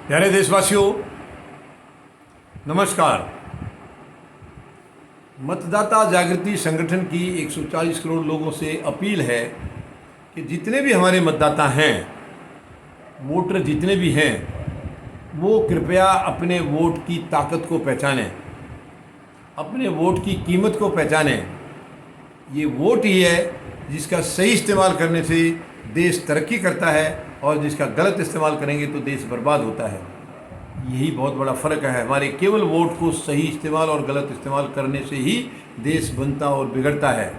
प्यारे देशवासियों, नमस्कार। मतदाता जागृति संगठन की 140 करोड़ लोगों से अपील है कि जितने भी हमारे मतदाता हैं, वोटर जितने भी हैं, वो कृपया अपने वोट की ताकत को पहचानें, अपने वोट की कीमत को पहचानें। ये वोट ही है जिसका सही इस्तेमाल करने से देश तरक्की करता है और जिसका गलत इस्तेमाल करेंगे तो देश बर्बाद होता है। यही बहुत बड़ा फ़र्क है। हमारे केवल वोट को सही इस्तेमाल और गलत इस्तेमाल करने से ही देश बनता और बिगड़ता है।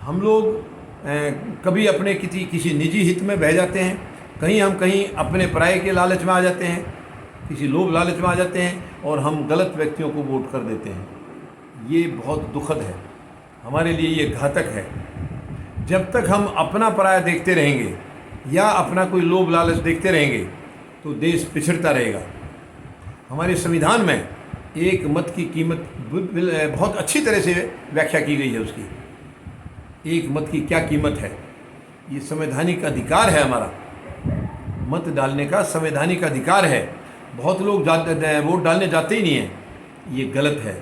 हम लोग कभी अपने किसी निजी हित में बह जाते हैं, कहीं अपने पराये के लालच में आ जाते हैं, किसी लोभ लालच में आ जाते हैं और हम गलत व्यक्तियों को वोट कर देते हैं। ये बहुत दुखद है, हमारे लिए ये घातक है। जब तक हम अपना पराया देखते रहेंगे या अपना कोई लोभ लालच देखते रहेंगे तो देश पिछड़ता रहेगा। हमारे संविधान में एक मत की कीमत बहुत अच्छी तरह से व्याख्या की गई है। उसकी एक मत की क्या कीमत है, ये संवैधानिक अधिकार है हमारा। मत डालने का संवैधानिक अधिकार है। बहुत लोग वोट डालने जाते ही नहीं हैं। ये गलत है,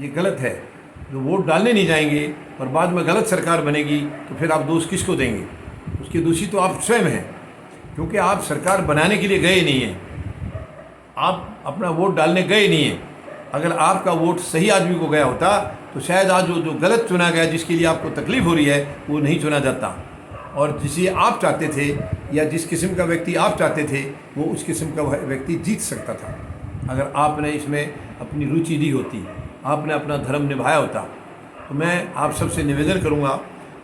ये गलत है। जो वोट डालने नहीं जाएंगे और बाद में गलत सरकार बनेगी तो फिर आप दोष किसको देंगे? उसके दोषी तो आप स्वयं हैं, क्योंकि आप सरकार बनाने के लिए गए नहीं हैं, आप अपना वोट डालने गए नहीं हैं। अगर आपका वोट सही आदमी को गया होता तो शायद आज जो गलत चुना गया, जिसके लिए आपको तकलीफ़ हो रही है, वो नहीं चुना जाता। और जिसे आप चाहते थे या जिस किस्म का व्यक्ति आप चाहते थे, वो उस किस्म का व्यक्ति जीत सकता था अगर आपने इसमें अपनी रुचि दी होती, आपने अपना धर्म निभाया होता। तो मैं आप सबसे निवेदन करूँगा,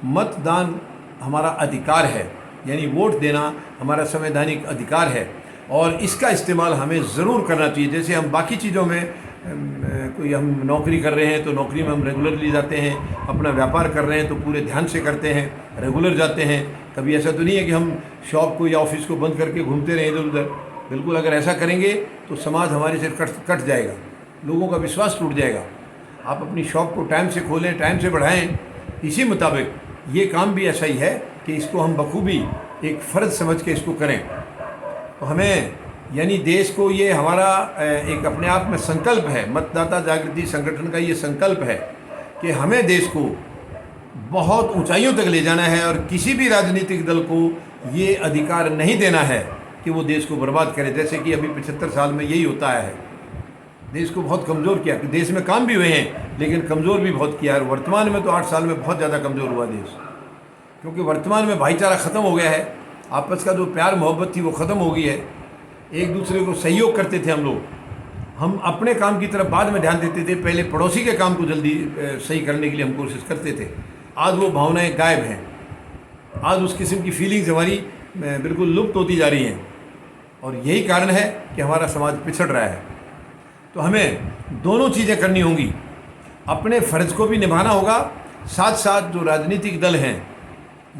मतदान हमारा अधिकार है, यानी वोट देना हमारा संवैधानिक अधिकार है और इसका इस्तेमाल हमें ज़रूर करना चाहिए। जैसे हम बाकी चीज़ों में कोई हम नौकरी कर रहे हैं तो नौकरी में हम रेगुलरली जाते हैं, अपना व्यापार कर रहे हैं तो पूरे ध्यान से करते हैं, रेगुलर जाते हैं। कभी ऐसा तो नहीं है कि हम शॉप को या ऑफिस को बंद करके घूमते रहें इधर उधर। बिल्कुल, अगर ऐसा करेंगे तो समाज हमारे से कट जाएगा, लोगों का विश्वास टूट जाएगा। आप अपनी शॉप को टाइम से खोलें, टाइम से बढ़ाएं। इसी मुताबिक ये काम भी ऐसा ही है कि इसको हम बखूबी एक फ़र्ज समझ के इसको करें। तो हमें, यानी देश को, ये हमारा एक अपने आप में संकल्प है। मतदाता जागृति संगठन का ये संकल्प है कि हमें देश को बहुत ऊंचाइयों तक ले जाना है और किसी भी राजनीतिक दल को ये अधिकार नहीं देना है कि वो देश को बर्बाद करे। जैसे कि अभी 75 साल में यही होता आया है। देश को बहुत कमज़ोर किया। देश में काम भी हुए हैं लेकिन कमज़ोर भी बहुत किया है। वर्तमान में तो 8 साल में बहुत ज़्यादा कमज़ोर हुआ देश, क्योंकि वर्तमान में भाईचारा ख़त्म हो गया है। आपस का जो प्यार मोहब्बत थी वो ख़त्म हो गई है। एक दूसरे को सहयोग करते थे हम लोग। हम अपने काम की तरफ बाद में ध्यान देते थे, पहले पड़ोसी के काम को जल्दी सही करने के लिए हम कोशिश करते थे। आज वो भावनाएं गायब हैं। आज उस किस्म की फीलिंग्स हमारी बिल्कुल लुप्त होती जा रही हैं और यही कारण है कि हमारा समाज पिछड़ रहा है। तो हमें दोनों चीज़ें करनी होंगी। अपने फ़र्ज़ को भी निभाना होगा, साथ साथ जो राजनीतिक दल हैं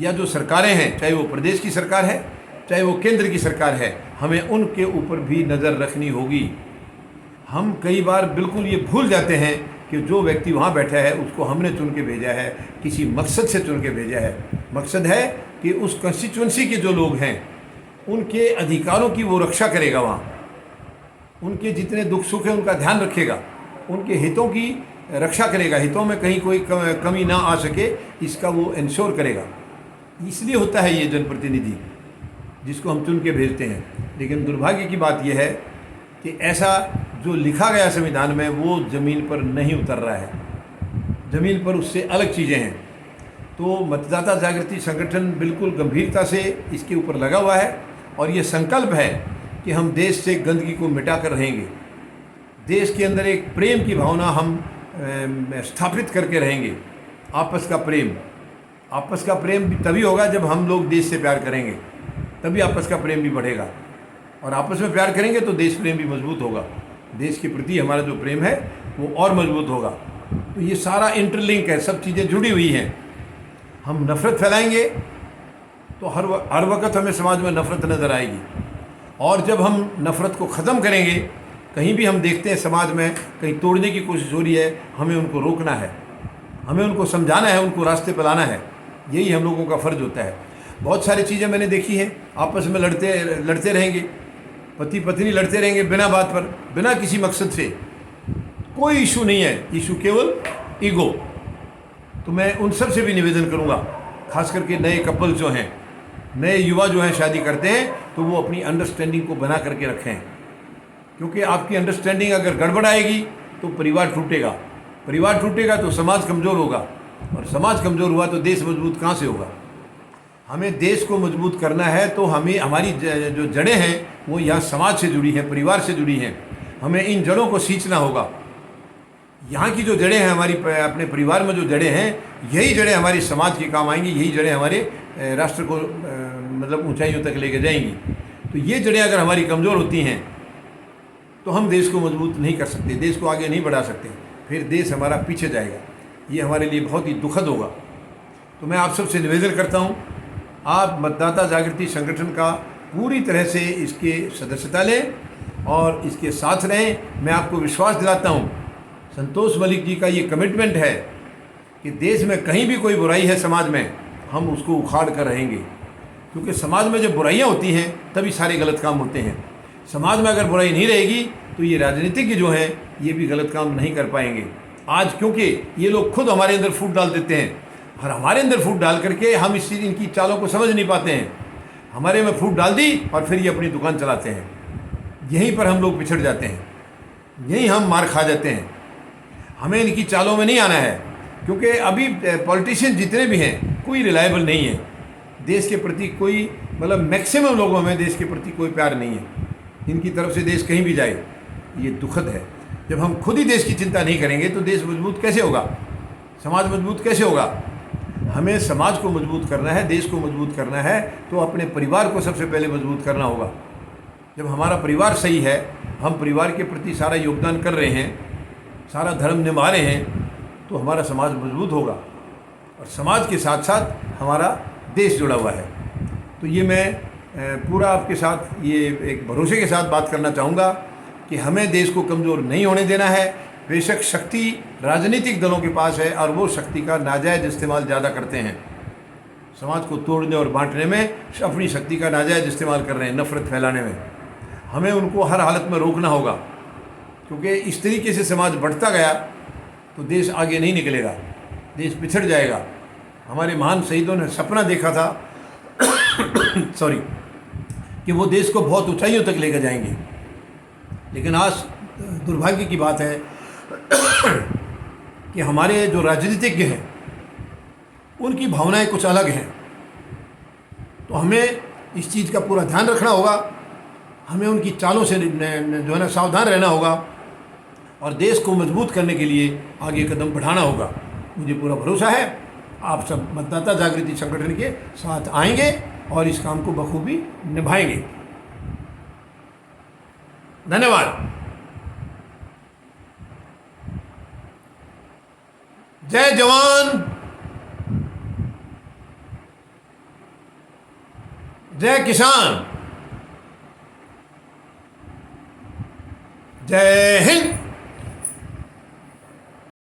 या जो सरकारें हैं, चाहे वो प्रदेश की सरकार है चाहे वो केंद्र की सरकार है, हमें उनके ऊपर भी नज़र रखनी होगी। हम कई बार बिल्कुल ये भूल जाते हैं कि जो व्यक्ति वहाँ बैठा है उसको हमने चुन के भेजा है, किसी मकसद से चुन के भेजा है। मकसद है कि उस कंस्टिट्यूंसी के जो लोग हैं उनके अधिकारों की वो रक्षा करेगा, वहाँ उनके जितने दुख सुख है उनका ध्यान रखेगा, उनके हितों की रक्षा करेगा, हितों में कहीं कोई कमी ना आ सके इसका वो इंश्योर करेगा। इसलिए होता है ये जनप्रतिनिधि जिसको हम चुन के भेजते हैं। लेकिन दुर्भाग्य की बात यह है कि ऐसा जो लिखा गया संविधान में वो ज़मीन पर नहीं उतर रहा है। ज़मीन पर उससे अलग चीज़ें हैं। तो मतदाता जागृति संगठन बिल्कुल गंभीरता से इसके ऊपर लगा हुआ है और ये संकल्प है कि हम देश से गंदगी को मिटा कर रहेंगे। देश के अंदर एक प्रेम की भावना हम स्थापित करके रहेंगे। आपस का प्रेम भी तभी होगा जब हम लोग देश से प्यार करेंगे, तभी आपस का प्रेम भी बढ़ेगा। और आपस में प्यार करेंगे तो देश प्रेम भी मजबूत होगा। देश के प्रति हमारा जो प्रेम है वो और मजबूत होगा। तो ये सारा इंटरलिंक है, सब चीज़ें जुड़ी हुई हैं। हम नफ़रत फैलाएंगे तो हर वक्त हमें समाज में नफ़रत नज़र आएगी। और जब हम नफ़रत को ख़त्म करेंगे, कहीं भी हम देखते हैं समाज में कहीं तोड़ने की कोशिश हो रही है, हमें उनको रोकना है, हमें उनको समझाना है, उनको रास्ते पर लाना है। यही हम लोगों का फ़र्ज़ होता है। बहुत सारी चीज़ें मैंने देखी हैं, आपस में लड़ते रहेंगे पति पत्नी लड़ते रहेंगे बिना बात पर, बिना किसी मकसद से। कोई इशू नहीं है, इशू केवल ईगो। तो मैं उन सब से भी निवेदन करूँगा, खास करके नए कपल जो हैं, नए युवा जो हैं शादी करते हैं, तो वो अपनी अंडरस्टैंडिंग को बना करके रखें। क्योंकि आपकी अंडरस्टैंडिंग अगर गड़बड़ आएगी तो परिवार टूटेगा, परिवार टूटेगा तो समाज कमज़ोर होगा, और समाज कमज़ोर हुआ तो देश मजबूत कहाँ से होगा। हमें देश को मजबूत करना है तो हमें हमारी जो जड़ें हैं वो यहाँ समाज से जुड़ी हैं, परिवार से जुड़ी हैं। हमें इन जड़ों को सींचना होगा। यहाँ की जो जड़ें हैं, हमारी अपने परिवार में जो जड़ें हैं, यही जड़ें हमारे समाज के काम आएंगी, यही जड़ें हमारे राष्ट्र को मतलब ऊंचाइयों तक लेके जाएंगी। तो ये जड़ें अगर हमारी कमज़ोर होती हैं तो हम देश को मजबूत नहीं कर सकते, देश को आगे नहीं बढ़ा सकते, फिर देश हमारा पीछे जाएगा। ये हमारे लिए बहुत ही दुखद होगा। तो मैं आप सबसे निवेदन करता हूँ, आप मतदाता जागृति संगठन का पूरी तरह से इसके सदस्यता लें और इसके साथ रहें। मैं आपको विश्वास दिलाता हूँ, संतोष मलिक जी का ये कमिटमेंट है कि देश में कहीं भी कोई बुराई है समाज में, हम उसको उखाड़ कर रहेंगे। क्योंकि समाज में जब बुराइयाँ होती हैं तभी सारे गलत काम होते हैं। समाज में अगर बुराई नहीं रहेगी तो ये राजनीतिज्ञ जो हैं ये भी गलत काम नहीं कर पाएंगे। आज क्योंकि ये लोग खुद हमारे अंदर फूट डाल देते हैं, और हमारे अंदर फूट डाल करके हम इनकी चालों को समझ नहीं पाते हैं। हमारे में फूट डाल दी और फिर ये अपनी दुकान चलाते हैं। यहीं पर हम लोग पिछड़ जाते हैं, यहीं हम मार खा जाते हैं। हमें इनकी चालों में नहीं आना है, क्योंकि अभी पॉलिटिशियन जितने भी हैं कोई रिलायबल नहीं है। देश के प्रति कोई मतलब मैक्सिमम लोगों में देश के प्रति कोई प्यार नहीं है। इनकी तरफ से देश कहीं भी जाए ये दुखद है। जब हम खुद ही देश की चिंता नहीं करेंगे तो देश मजबूत कैसे होगा, समाज मजबूत कैसे होगा। हमें समाज को मजबूत करना है, देश को मजबूत करना है, तो अपने परिवार को सबसे पहले मजबूत करना होगा। जब हमारा परिवार सही है, हम परिवार के प्रति सारा योगदान कर रहे हैं, सारा धर्म निभा रहे हैं, तो हमारा समाज मजबूत होगा, और समाज के साथ साथ हमारा देश जुड़ा हुआ है। तो ये मैं पूरा आपके साथ ये एक भरोसे के साथ बात करना चाहूँगा कि हमें देश को कमज़ोर नहीं होने देना है। बेशक शक्ति राजनीतिक दलों के पास है और वो शक्ति का नाजायज़ इस्तेमाल ज़्यादा करते हैं। समाज को तोड़ने और बांटने में अपनी शक्ति का नाजायज़ इस्तेमाल कर रहे हैं, नफ़रत फैलाने में। हमें उनको हर हालत में रोकना होगा, क्योंकि इस तरीके से समाज बढ़ता गया तो देश आगे नहीं निकलेगा, देश पिछड़ जाएगा। हमारे महान शहीदों ने सपना देखा था सॉरी कि वो देश को बहुत ऊंचाइयों तक लेकर जाएंगे, लेकिन आज दुर्भाग्य की बात है कि हमारे जो राजनीतिज्ञ हैं उनकी भावनाएं कुछ अलग हैं। तो हमें इस चीज़ का पूरा ध्यान रखना होगा, हमें उनकी चालों से जो है ना सावधान रहना होगा, और देश को मजबूत करने के लिए आगे कदम बढ़ाना होगा। मुझे पूरा भरोसा है आप सब मतदाता जागृति संगठन के साथ आएंगे और इस काम को बखूबी निभाएंगे। धन्यवाद। जय जवान, जय किसान, जय हिंद।